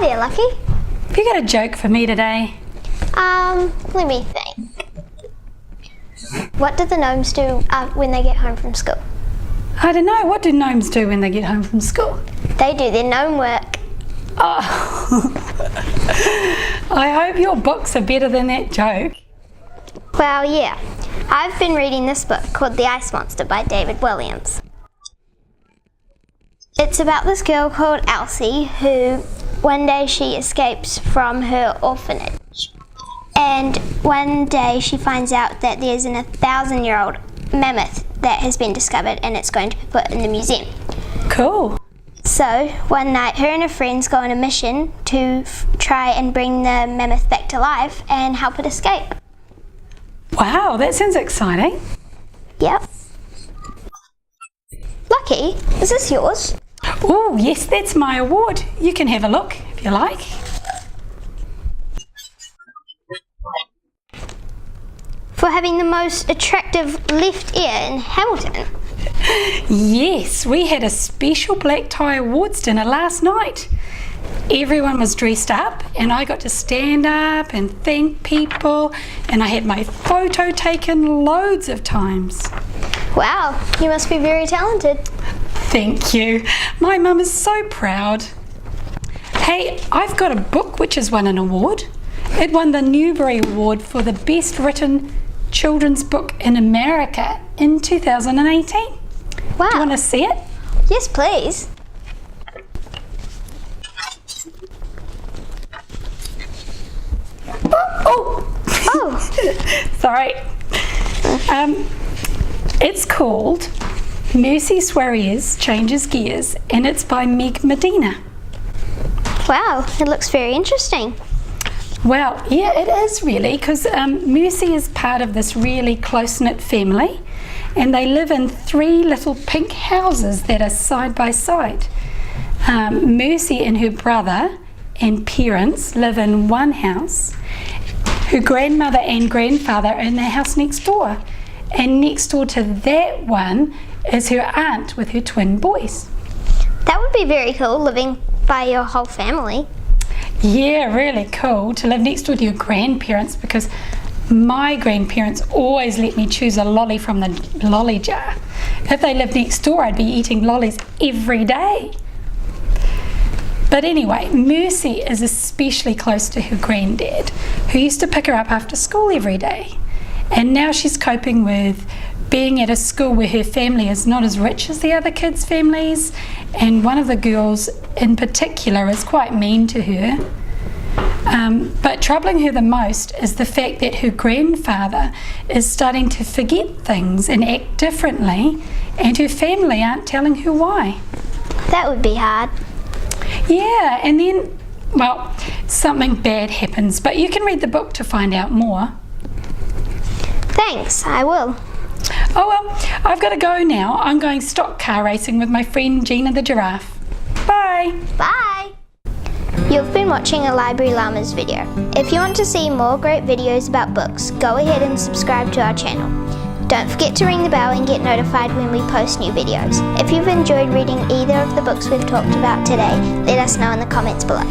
Hi there, Lucky. Have you got a joke for me today? Let me think. What do the gnomes do when they get home from school? I don't know. What do gnomes do when they get home from school? They do their gnome work. Oh. I hope your books are better than that joke. Well, yeah. I've been reading this book called The Ice Monster by David Walliams. It's about this girl called Elsie who one day she escapes from her orphanage. And one day she finds out that there's an 1,000-year-old mammoth that has been discovered and it's going to be put in the museum. Cool. So one night her and her friends go on a mission to try and bring the mammoth back to life and help it escape. Wow, that sounds exciting. Yep. Lucky, is this yours? Oh, yes, that's my award. You can have a look if you like. For having the most attractive left ear in Hamilton. Yes, we had a special black tie awards dinner last night. Everyone was dressed up and I got to stand up and thank people, and I had my photo taken loads of times. Wow, you must be very talented. Thank you. My mum is so proud. Hey, I've got a book which has won an award. It won the Newbery Award for the best written children's book in America in 2018. Wow. Do you want to see it? Yes, please. Oh. Sorry. It's called Merci Suárez Changes Gears, and it's by Medina. Wow, it looks very interesting. Well, yeah, it is really, because Merci is part of this really close-knit family, and they live in 3 little pink houses that are side by side. Merci and her brother and parents live in one house. Her grandmother and grandfather are in the house next door, and next door to that one is her aunt with her twin boys. That would be very cool, living by your whole family. Yeah, really cool to live next door to your grandparents, because my grandparents always let me choose a lolly from the lolly jar. If they lived next door, I'd be eating lollies every day. But anyway, Merci is especially close to her granddad, who used to pick her up after school every day. And now she's coping with being at a school where her family is not as rich as the other kids' families, and one of the girls in particular is quite mean to her. But troubling her the most is the fact that her grandfather is starting to forget things and act differently, and her family aren't telling her why. That would be hard. Yeah, and then, well, something bad happens, but you can read the book to find out more. Thanks, I will. Oh well, I've got to go now. I'm going stock car racing with my friend Gina the giraffe. Bye! Bye! You've been watching a Library Llamas video. If you want to see more great videos about books, go ahead and subscribe to our channel. Don't forget to ring the bell and get notified when we post new videos. If you've enjoyed reading either of the books we've talked about today, let us know in the comments below.